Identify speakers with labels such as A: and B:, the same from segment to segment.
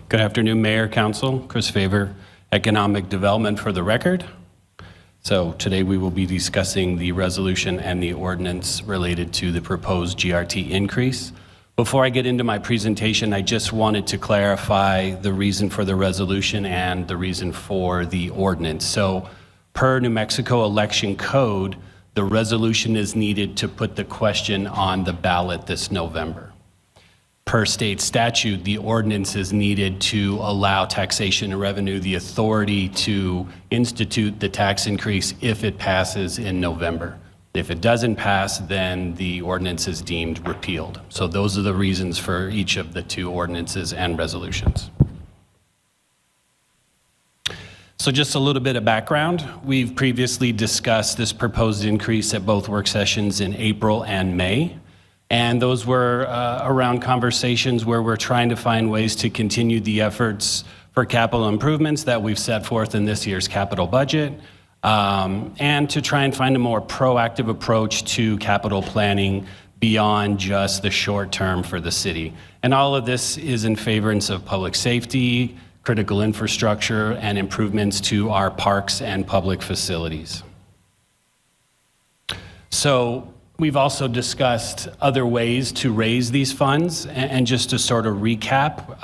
A: Good afternoon, Mayor, Council. Chris Favor, Economic Development for the record. So today we will be discussing the resolution and the ordinance related to the proposed GRT increase. Before I get into my presentation, I just wanted to clarify the reason for the resolution and the reason for the ordinance. So per New Mexico election code, the resolution is needed to put the question on the ballot this November. Per state statute, the ordinance is needed to allow taxation and revenue the authority to institute the tax increase if it passes in November. If it doesn't pass, then the ordinance is deemed repealed. So those are the reasons for each of the two ordinances and resolutions. So just a little bit of background. We've previously discussed this proposed increase at both work sessions in April and May. And those were around conversations where we're trying to find ways to continue the efforts for capital improvements that we've set forth in this year's capital budget, and to try and find a more proactive approach to capital planning beyond just the short term for the city. And all of this is in favourance of public safety, critical infrastructure, and improvements to our parks and public facilities. So we've also discussed other ways to raise these funds, and just to sort of recap,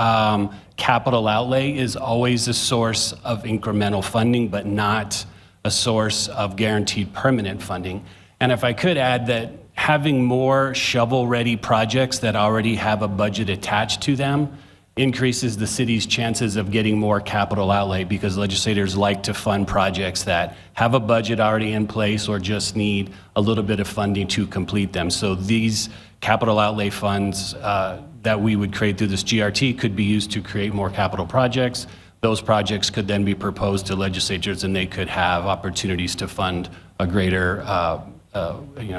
A: capital outlay is always a source of incremental funding, but not a source of guaranteed permanent funding. And if I could add that having more shovel-ready projects that already have a budget attached to them increases the city's chances of getting more capital outlay, because legislators like to fund projects that have a budget already in place or just need a little bit of funding to complete them. So these capital outlay funds that we would create through this GRT could be used to create more capital projects. Those projects could then be proposed to legislatures, and they could have opportunities to fund a greater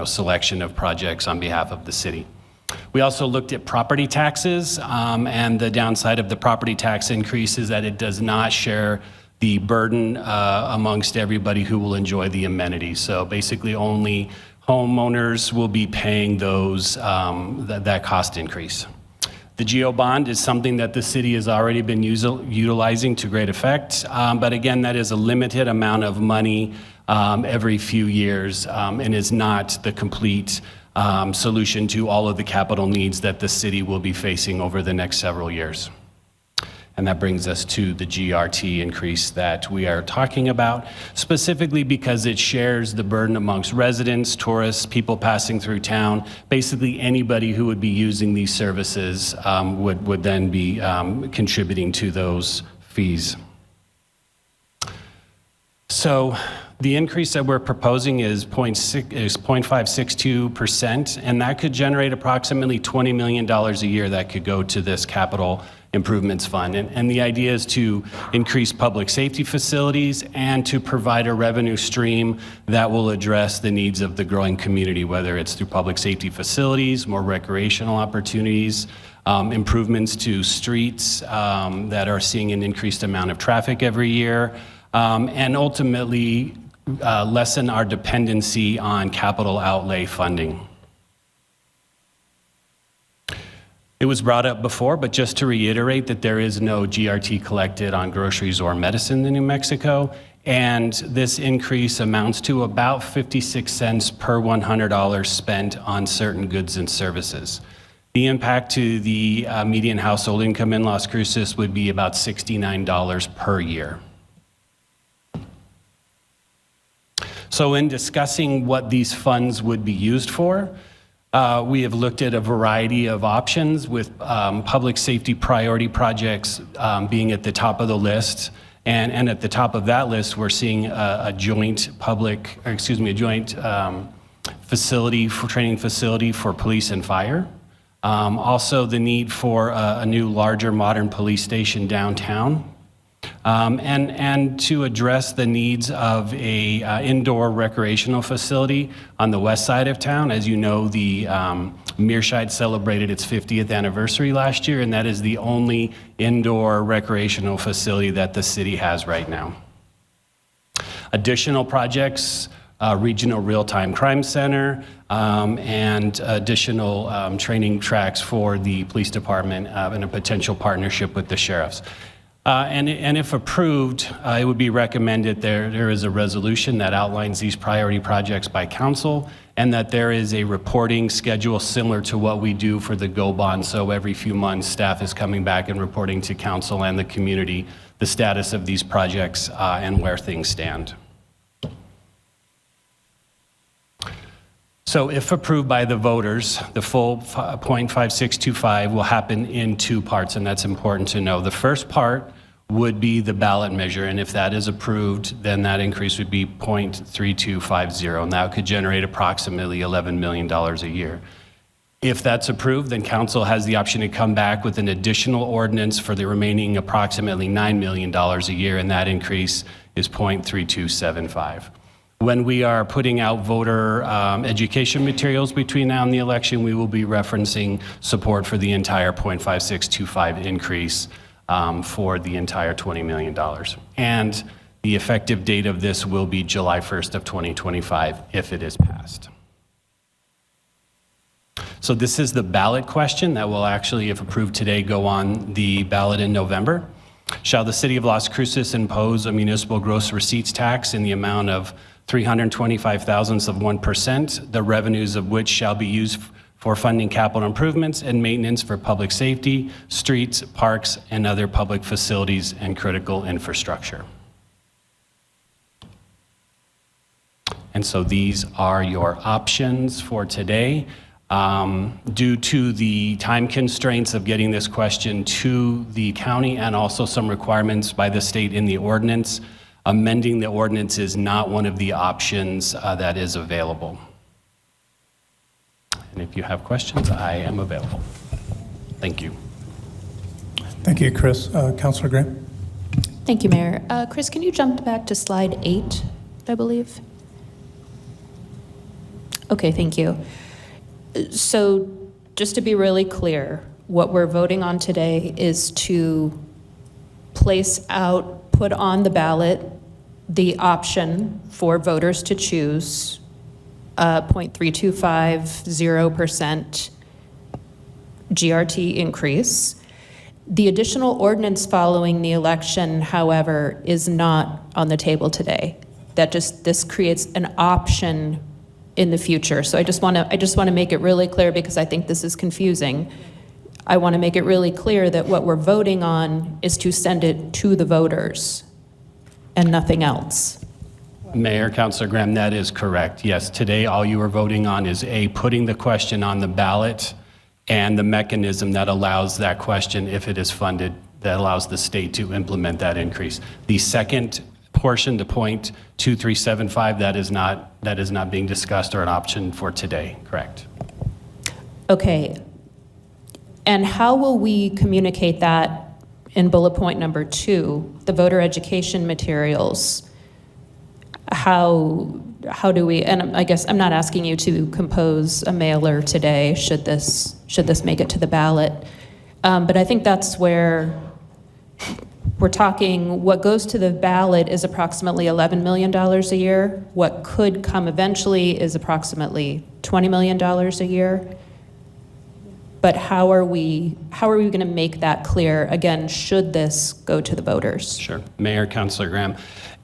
A: selection of projects on behalf of the city. We also looked at property taxes, and the downside of the property tax increase is that it does not share the burden amongst everybody who will enjoy the amenities. So basically only homeowners will be paying those that cost increase. The GO bond is something that the city has already been utilizing to great effect, but again, that is a limited amount of money every few years, and is not the complete solution to all of the capital needs that the city will be facing over the next several years. And that brings us to the GRT increase that we are talking about, specifically because it shares the burden amongst residents, tourists, people passing through town. Basically anybody who would be using these services would then be contributing to those fees. So the increase that we're proposing is 0.562%, and that could generate approximately $20 million a year that could go to this capital improvements fund. And the idea is to increase public safety facilities and to provide a revenue stream that will address the needs of the growing community, whether it's through public safety facilities, more recreational opportunities, improvements to streets that are seeing an increased amount of traffic every year, and ultimately lessen our dependency on capital outlay funding. It was brought up before, but just to reiterate that there is no GRT collected on groceries or medicine in New Mexico, and this increase amounts to about 56 cents per $100 spent on certain goods and services. The impact to the median household income in Las Cruces would be about $69 per year. So in discussing what these funds would be used for, we have looked at a variety of options, with public safety priority projects being at the top of the list. And at the top of that list, we're seeing a joint facility for training facility for police and fire. Also the need for a new larger modern police station downtown. And to address the needs of a indoor recreational facility on the west side of town. As you know, the Mearshide celebrated its 50th anniversary last year, and that is the only indoor recreational facility that the city has right now. Additional projects regional real-time crime center, and additional training tracks for the police department and a potential partnership with the sheriffs. And if approved, it would be recommended there is a resolution that outlines these priority projects by council, and that there is a reporting schedule similar to what we do for the GO bond. So every few months, staff is coming back and reporting to council and the community the status of these projects and where things stand. So if approved by the voters, the full 0.5625 will happen in two parts, and that's important to know. The first part would be the ballot measure, and if that is approved, then that increase would be 0.3250, and that could generate approximately $11 million a year. If that's approved, then council has the option to come back with an additional ordinance for the remaining approximately $9 million a year, and that increase is 0.3275. When we are putting out voter education materials between now and the election, we will be referencing support for the entire 0.5625 increase for the entire $20 million. And the effective date of this will be July 1st of 2025 if it is passed. So this is the ballot question that will actually, if approved today, go on the ballot in November. Shall the city of Las Cruces impose a municipal gross receipts tax in the amount of 325 thousandths of 1%, the revenues of which shall be used for funding capital improvements and maintenance for public safety, streets, parks, and other public facilities and critical infrastructure? And so these are your options for today. Due to the time constraints of getting this question to the county and also some requirements by the state in the ordinance, amending the ordinance is not one of the options that is available. And if you have questions, I am available. Thank you.
B: Thank you, Chris. Councilor Graham?
C: Thank you, Mayor. Chris, can you jump back to slide 8, I believe? Okay, thank you. So just to be really clear, what we're voting on today is to put on the ballot the option for voters to choose 0.3250% GRT increase. The additional ordinance following the election, however, is not on the table today. This creates an option in the future. So I just want to make it really clear, because I think this is confusing. I want to make it really clear that what we're voting on is to send it to the voters and nothing else.
A: Mayor, Councilor Graham, that is correct. Yes, today all you are voting on is putting the question on the ballot and the mechanism that allows that question, if it is funded, that allows the state to implement that increase. The second portion, the 0.2375, that is not being discussed or an option for today, correct?
C: Okay. And how will we communicate that in bullet point number 2, the voter education materials? How do we, and I guess I'm not asking you to compose a mailer today should this make it to the ballot, but I think that's where we're talking. What goes to the ballot is approximately $11 million a year. What could come eventually is approximately $20 million a year. But how are we going to make that clear, again, should this go to the voters?
A: Sure. Mayor, Councilor Graham,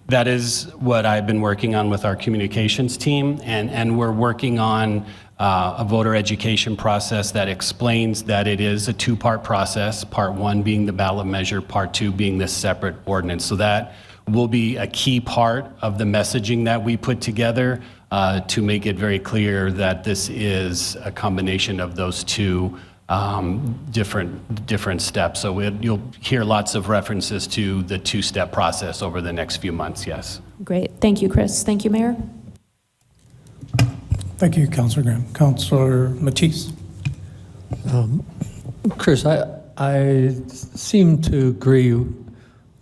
A: that is what I've been working on with our communications team, and we're working on a voter education process that explains that it is a two-part process, part one being the ballot measure, part two being this separate ordinance. So that will be a key part of the messaging that we put together to make it very clear that this is a combination of those two different steps. So you'll hear lots of references to the two-step process over the next few months, yes.
C: Great. Thank you, Chris. Thank you, Mayor.
B: Thank you, Councilor Graham. Councilor Matisse?
D: Chris, I seem to agree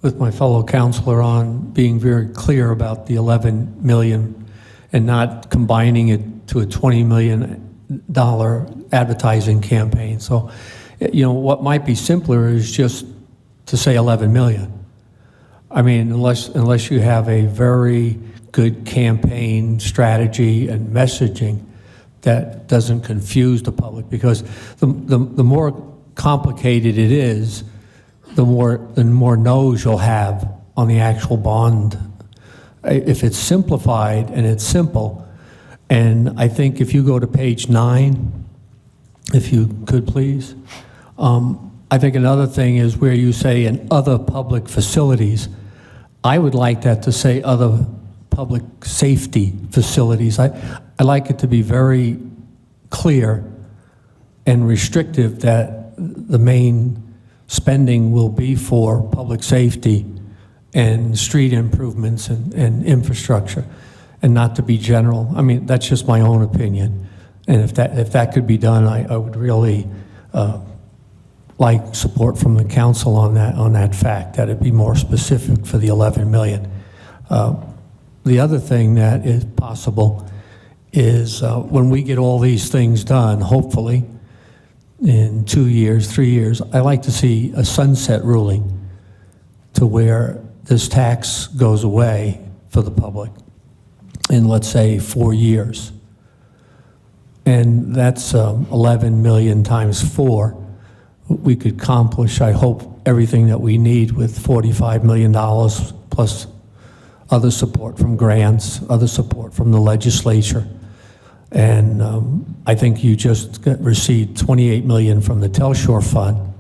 D: with my fellow councilor on being very clear about the 11 million and not combining it to a $20 million advertising campaign. So, what might be simpler is just to say 11 million. I mean, unless you have a very good campaign strategy and messaging that doesn't confuse the public, because the more complicated it is, the more no's you'll have on the actual bond. If it's simplified and it's simple, and I think if you go to page 9, if you could please, I think another thing is where you say in other public facilities, I would like that to say other public safety facilities. I like it to be very clear and restrictive that the main spending will be for public safety and street improvements and infrastructure, and not to be general. I mean, that's just my own opinion. And if that could be done, I would really like support from the council on that fact, that it be more specific for the 11 million. The other thing that is possible is when we get all these things done, hopefully in 2 years, 3 years, I like to see a sunset ruling to where this tax goes away for the public in, let's say, 4 years. And that's 11 million times 4. We could accomplish, I hope, everything that we need with $45 million plus other support from grants, other support from the legislature. And I think you just received $28 million from the Telshore Fund.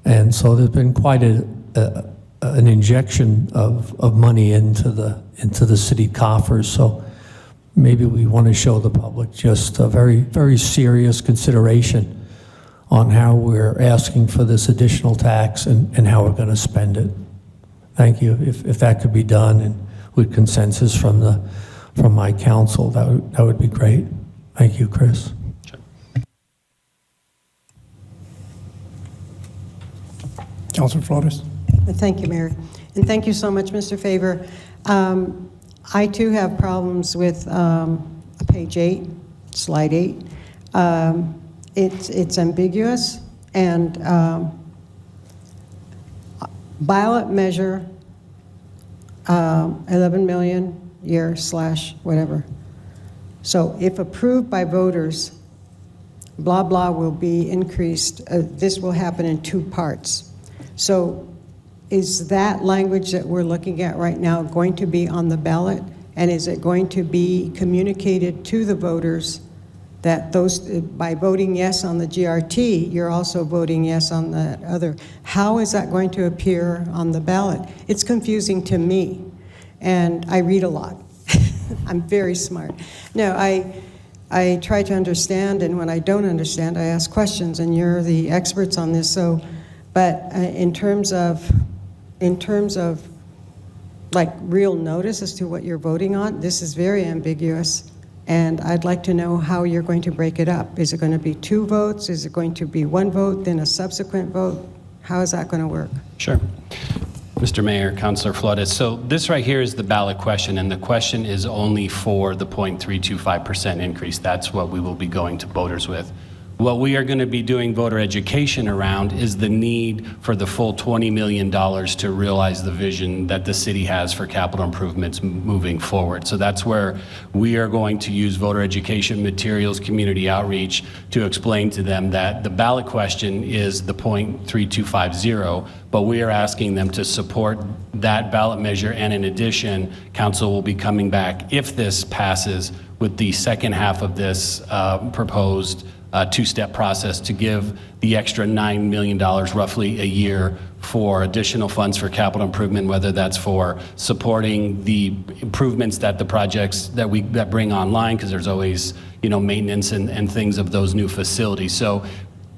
D: And so there's been quite an injection of money into the city coffers. So maybe we want to show the public just a very, very serious consideration on how we're asking for this additional tax and how we're going to spend it. Thank you. If that could be done and with consensus from my council, that would be great. Thank you, Chris.
A: Sure.
B: Councilor Flores.
E: Thank you, Mayor. And thank you so much, Mr. Favor. I too have problems with page 8, slide 8. It's ambiguous, and ballot measure 11 million year / whatever. So if approved by voters, blah, blah will be increased. This will happen in 2 parts. So is that language that we're looking at right now going to be on the ballot? And is it going to be communicated to the voters that those, by voting yes on the GRT, you're also voting yes on that other? How is that going to appear on the ballot? It's confusing to me, and I read a lot. I'm very smart. No, I try to understand, and when I don't understand, I ask questions, and you're the experts on this. So, but in terms of like real notice as to what you're voting on, this is very ambiguous, and I'd like to know how you're going to break it up. Is it going to be 2 votes? Is it going to be 1 vote, then a subsequent vote? How is that going to work?
A: Sure. Mr. Mayor, Councilor Flores, so this right here is the ballot question, and the question is only for the 0.325% increase. That's what we will be going to voters with. What we are going to be doing voter education around is the need for the full $20 million to realize the vision that the city has for capital improvements moving forward. So that's where we are going to use voter education materials, community outreach to explain to them that the ballot question is the 0.3250, but we are asking them to support that ballot measure. And in addition, council will be coming back, if this passes, with the second half of this proposed 2-step process to give the extra $9 million roughly a year for additional funds for capital improvement, whether that's for supporting the improvements that the projects that bring online, because there's always, you know, maintenance and things of those new facilities. So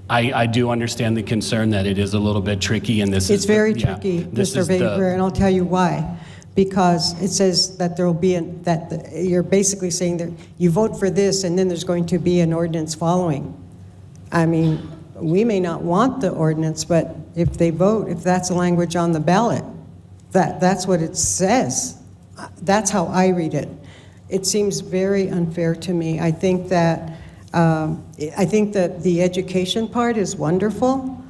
A: I do understand the concern that it is a little bit tricky, and this
E: It's
A: is
E: very tricky, Mr. Favor, and I'll tell you why. Because it says that there will be, you're basically saying that you vote for this and then there's going to be an ordinance following. I mean, we may not want the ordinance, but if they vote, if that's the language on the ballot, that's what it says. That's how I read it. It seems very unfair to me. I think that the education part is wonderful.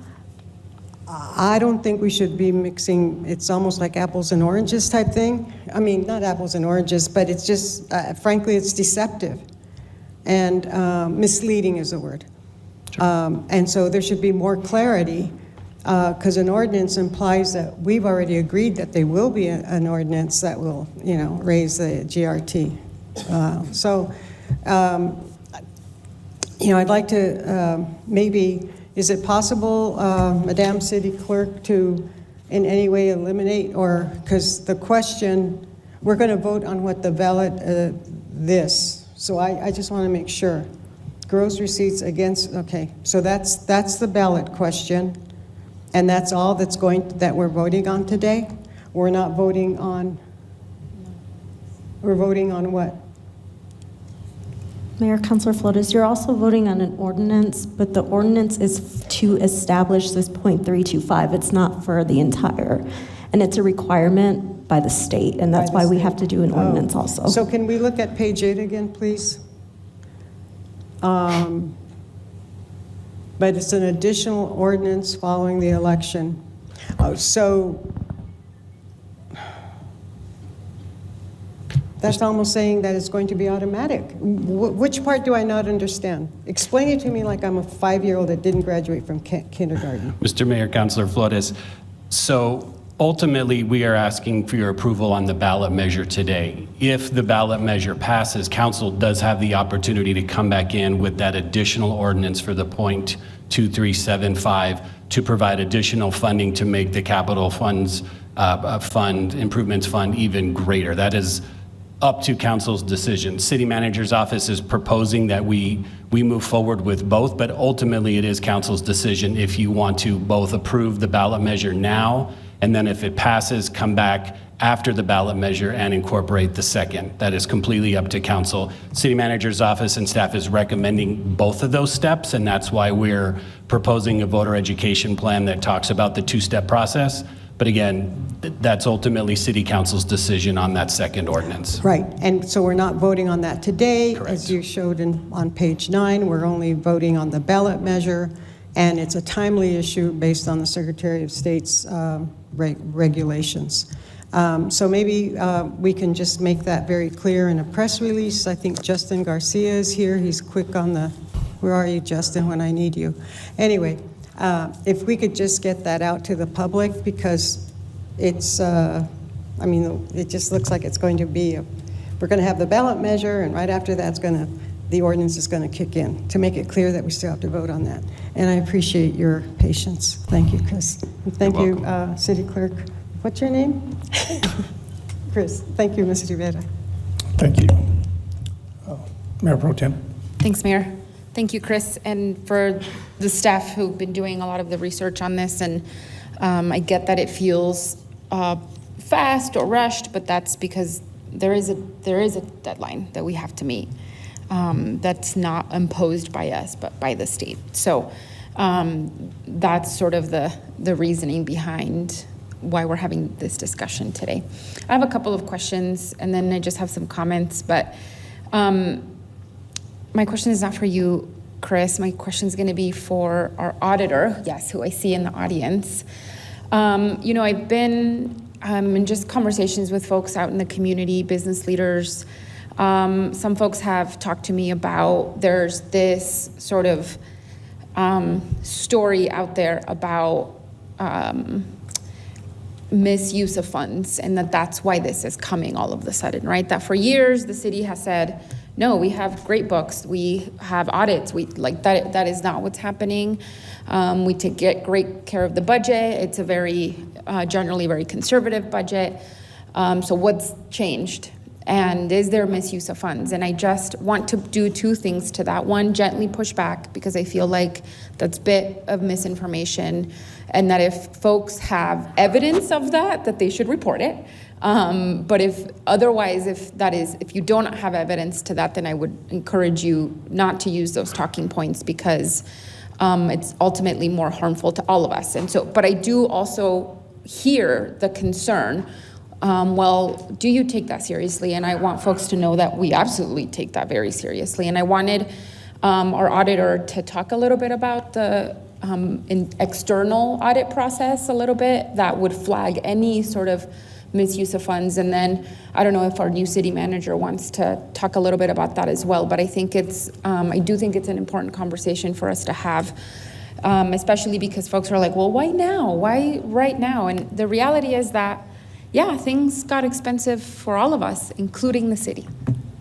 E: I don't think we should be mixing, it's almost like apples and oranges type thing. I mean, not apples and oranges, but it's just, frankly, it's deceptive. And misleading is the word. And so there should be more clarity, because an ordinance implies that we've already agreed that there will be an ordinance that will, raise the GRT. I'd like to maybe, is it possible, Madam City Clerk, to in any way eliminate, or, because the question, we're going to vote on what the ballot, this. So I just want to make sure. Gross receipts against, okay, so that's the ballot question, and that's all that we're voting on today? We're not voting on, we're voting on what?
F: Mayor, Councilor Flores, you're also voting on an ordinance, but the ordinance is to establish this .325. It's not for the entire, and it's a requirement by the state, and that's why we have to do an ordinance also.
E: So can we look at page 8 again, please? But it's an additional ordinance following the election. So that's almost saying that it's going to be automatic. Which part do I not understand? Explain it to me like I'm a 5-year-old that didn't graduate from kindergarten.
A: Mr. Mayor, Councilor Flores, so ultimately, we are asking for your approval on the ballot measure today. If the ballot measure passes, council does have the opportunity to come back in with that additional ordinance for the .2375 to provide additional funding to make the capital funds improvements fund even greater. That is up to council's decision. City manager's office is proposing that we move forward with both, but ultimately it is council's decision if you want to both approve the ballot measure now, and then if it passes, come back after the ballot measure and incorporate the second. That is completely up to council. City manager's office and staff is recommending both of those steps, and that's why we're proposing a voter education plan that talks about the two-step process. But again, that's ultimately city council's decision on that second ordinance.
E: Right, and so we're not voting on that today.
A: Correct.
E: As you showed on page 9, we're only voting on the ballot measure, and it's a timely issue based on the Secretary of State's regulations. So maybe we can just make that very clear in a press release. I think Justin Garcia is here. He's quick on the, where are you, Justin, when I need you? Anyway, if we could just get that out to the public, because it's, it just looks like it's going to be, we're going to have the ballot measure, and right after that's the ordinance is going to kick in, to make it clear that we still have to vote on that. And I appreciate your patience. Thank you, Chris. And thank you, City Clerk. What's your name? Chris. Thank you, Ms. Rivera.
B: Thank you. Mayor Pro Tem.
G: Thanks, Mayor. Thank you, Chris, and for the staff who've been doing a lot of the research on this. And I get that it feels fast or rushed, but that's because there is a deadline that we have to meet. That's not imposed by us, but by the state. So that's sort of the reasoning behind why we're having this discussion today. I have a couple of questions, and then I just have some comments, but my question is not for you, Chris. My question is going to be for our auditor, yes, who I see in the audience. I've been in just conversations with folks out in the community, business leaders. Some folks have talked to me about there's this sort of story out there about misuse of funds, and that's why this is coming all of a sudden, right? That for years the city has said, no, we have great books, we have audits, we like that. That is not what's happening. We take great care of the budget. It's a very generally very conservative budget. So what's changed? And is there misuse of funds? And I just want to do two things to that. One, gently push back, because I feel like that's a bit of misinformation, and that if folks have evidence of that they should report it. But if you don't have evidence to that, then I would encourage you not to use those talking points, because it's ultimately more harmful to all of us. And so, but I do also hear the concern. Well, do you take that seriously? And I want folks to know that we absolutely take that very seriously. And I wanted our auditor to talk a little bit about an external audit process a little bit that would flag any sort of misuse of funds. And then I don't know if our new city manager wants to talk a little bit about that as well, but I think I do think it's an important conversation for us to have, especially because folks are like, well, why now? Why right now? And the reality is that, yeah, things got expensive for all of us, including the city.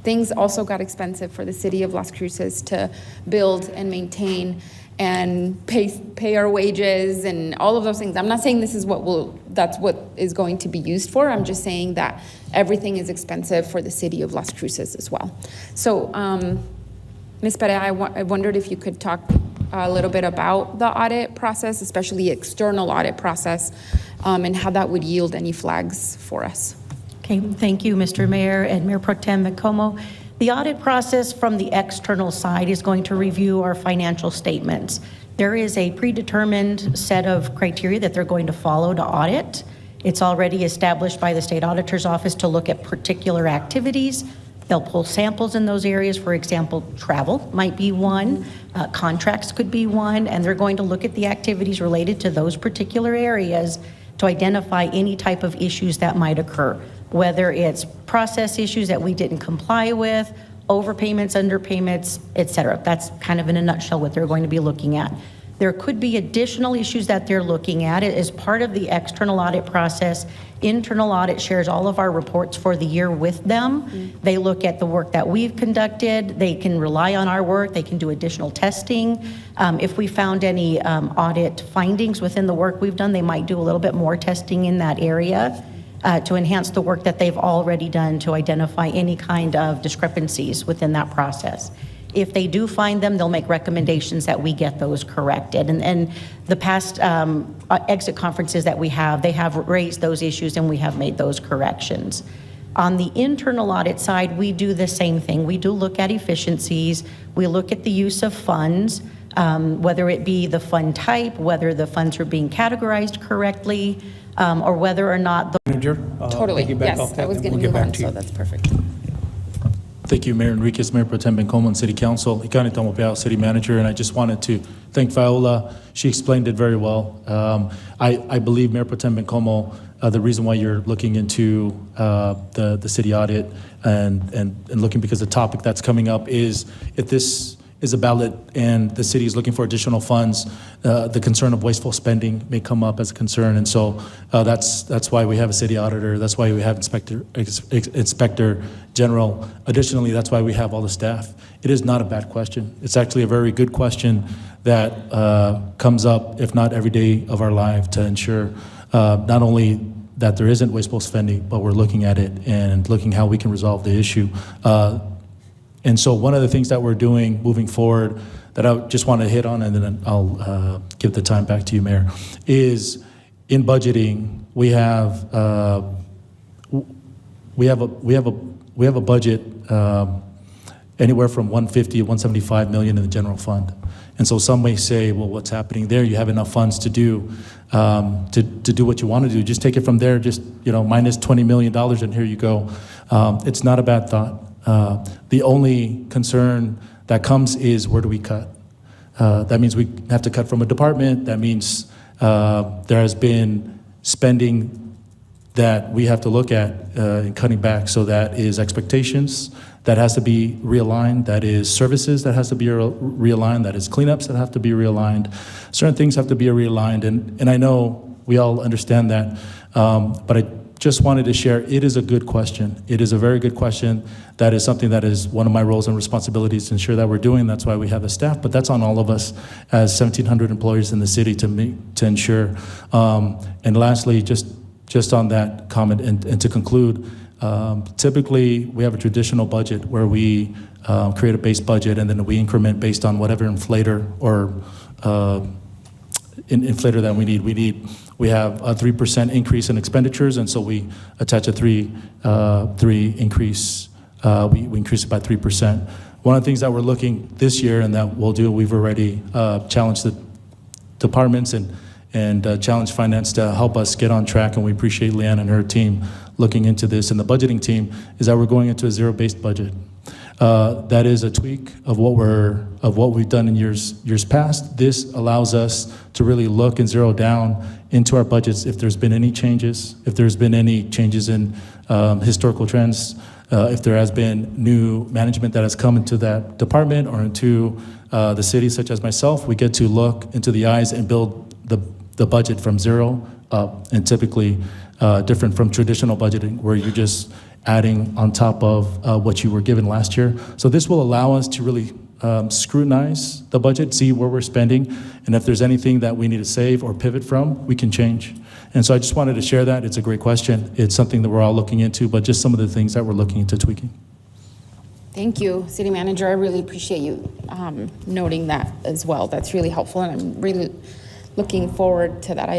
G: Things also got expensive for the city of Las Cruces to build and maintain and pay our wages and all of those things. I'm not saying this is that's what is going to be used for. I'm just saying that everything is expensive for the city of Las Cruces as well. So, Ms. Perea, I wondered if you could talk a little bit about the audit process, especially external audit process, and how that would yield any flags for us.
H: Okay, thank you, Mr. Mayor and Mayor Pro Tem Bencomo. The audit process from the external side is going to review our financial statements. There is a predetermined set of criteria that they're going to follow to audit. It's already established by the State Auditor's Office to look at particular activities. They'll pull samples in those areas. For example, travel might be one, contracts could be one, and they're going to look at the activities related to those particular areas to identify any type of issues that might occur, whether it's process issues that we didn't comply with, overpayments, underpayments, et cetera. That's kind of in a nutshell what they're going to be looking at. There could be additional issues that they're looking at. As part of the external audit process, internal audit shares all of our reports for the year with them. They look at the work that we've conducted. They can rely on our work. They can do additional testing. If we found any audit findings within the work we've done, they might do a little bit more testing in that area to enhance the work that they've already done to identify any kind of discrepancies within that process. If they do find them, they'll make recommendations that we get those corrected. And the past exit conferences that we have, they have raised those issues and we have made those corrections. On the internal audit side, we do the same thing. We do look at efficiencies. We look at the use of funds, whether it be the fund type, whether the funds are being categorized correctly, or whether or not the
B: Manager?
G: Totally,
B: piggyback
G: yes,
B: off that,
G: I was
B: and
G: going
B: we'll
G: to
B: get
G: move
B: back
G: on,
B: to you.
G: so that's perfect.
I: Thank you, Mayor Enriquez, Mayor Pro Tem Bencomo, and City Council. Ikani Tamopeo, City Manager, and I just wanted to thank Viola. She explained it very well. I believe, Mayor Pro Tem Bencomo, the reason why you're looking into the city audit and looking because the topic that's coming up is if this is a ballot and the city is looking for additional funds, the concern of wasteful spending may come up as a concern. And so that's why we have a city auditor. That's why we have inspector general. Additionally, that's why we have all the staff. It is not a bad question. It's actually a very good question that comes up, if not every day of our life, to ensure not only that there isn't wasteful spending, but we're looking at it and looking how we can resolve the issue. And so one of the things that we're doing moving forward that I just want to hit on, and then I'll give the time back to you, Mayor, is in budgeting, we have a budget anywhere from 150 to 175 million in the general fund. And so some may say, well, what's happening there? You have enough funds to do what you want to do. Just take it from there, just minus $20 million, and here you go. It's not a bad thought. The only concern that comes is where do we cut? That means we have to cut from a department. That means there has been spending that we have to look at in cutting back. So that is expectations that has to be realigned. That is services that has to be realigned. That is cleanups that have to be realigned. Certain things have to be realigned. And I know we all understand that, but I just wanted to share, it is a good question. It is a very good question. That is something that is one of my roles and responsibilities to ensure that we're doing. That's why we have the staff, but that's on all of us as 1,700 employees in the city to ensure. And lastly, just on that comment and to conclude, typically we have a traditional budget where we create a base budget and then we increment based on whatever inflator or inflator that we need. We have a 3% increase in expenditures, and so we attach a three increase. We increase it by 3%. One of the things that we're looking this year and that we'll do, we've already challenged the departments and challenged finance to help us get on track, and we appreciate Leanne and her team looking into this. And the budgeting team is that we're going into a zero-based budget. That is a tweak of what we've done in years past. This allows us to really look and zero down into our budgets if there's been any changes, if there's been any changes in historical trends, if there has been new management that has come into that department or into the city, such as myself. We get to look into the eyes and build the budget from zero up, and typically different from traditional budgeting where you're just adding on top of what you were given last year. So this will allow us to really scrutinize the budget, see where we're spending, and if there's anything that we need to save or pivot from, we can change. And so I just wanted to share that. It's a great question. It's something that we're all looking into, but just some of the things that we're looking into tweaking.
G: Thank you, City Manager. I really appreciate you noting that as well. That's really helpful, and I'm really looking forward to that.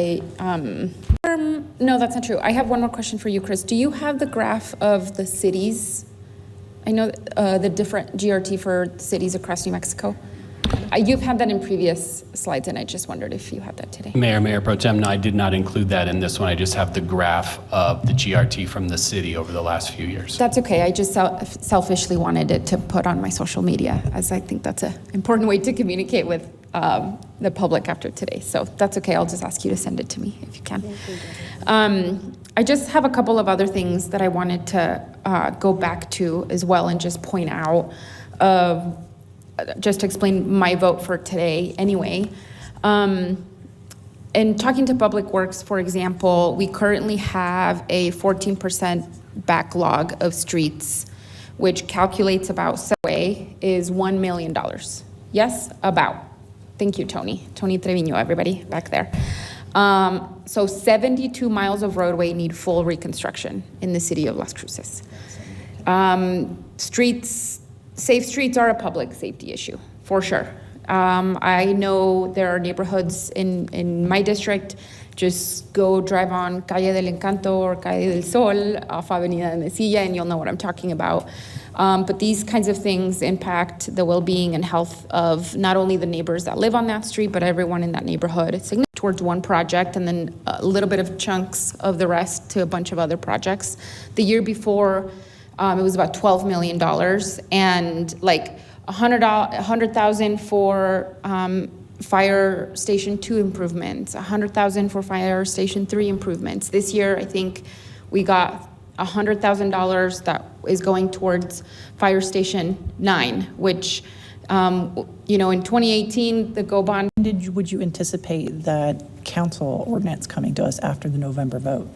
G: No, that's not true. I have one more question for you, Chris. Do you have the graph of the cities? I know the different GRT for cities across New Mexico. You've had that in previous slides, and I just wondered if you had that today.
A: Mayor Pro Tem, no, I did not include that in this one. I just have the graph of the GRT from the city over the last few years.
G: That's okay. I just selfishly wanted it to put on my social media, as I think that's an important way to communicate with the public after today. So that's okay. I'll just ask you to send it to me if you can. I just have a couple of other things that I wanted to go back to as well and just point out, just to explain my vote for today anyway. In talking to Public Works, for example, we currently have a 14% backlog of streets, which calculates about, way is $1 million. Yes, about. Thank you, Tony. Tony Treviño, everybody back there. So 72 miles of roadway need full reconstruction in the city of Las Cruces. Safe streets are a public safety issue, for sure. I know there are neighborhoods in my district, just go drive on Calle del Encanto or Calle del Sol off Avenida de Mesilla, and you'll know what I'm talking about. But these kinds of things impact the well-being and health of not only the neighbors that live on that street, but everyone in that neighborhood. It's towards one project and then a little bit of chunks of the rest to a bunch of other projects. The year before, it was about $12 million and like $100,000 for Fire Station 2 improvements, $100,000 for Fire Station 3 improvements. This year, I think we got $100,000 that is going towards Fire Station 9, which, in 2018, the GO bond.
J: Would you anticipate that council ordinance coming to us after the November vote?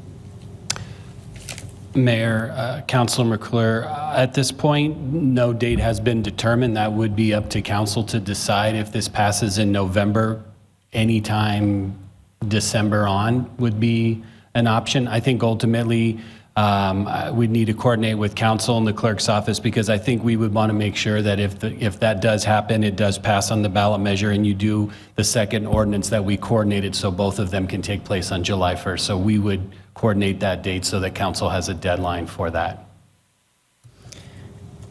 A: Mayor, Councilor McClure, at this point, no date has been determined. That would be up to council to decide if this passes in November. Anytime December on would be an option. I think ultimately we'd need to coordinate with council and the clerk's office, because I think we would want to make sure that if that does happen, it does pass on the ballot measure, and you do the second ordinance that we coordinated so both of them can take place on July 1st. So we would coordinate that date so that council has a deadline for that.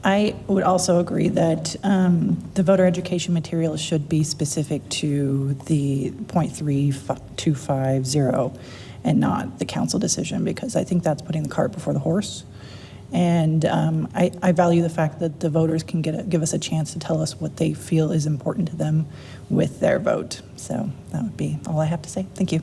J: I would also agree that the voter education materials should be specific to the .3250 and not the council decision, because I think that's putting the cart before the horse. And I value the fact that the voters can give us a chance to tell us what they feel is important to them with their vote. So that would be all I have to say. Thank you.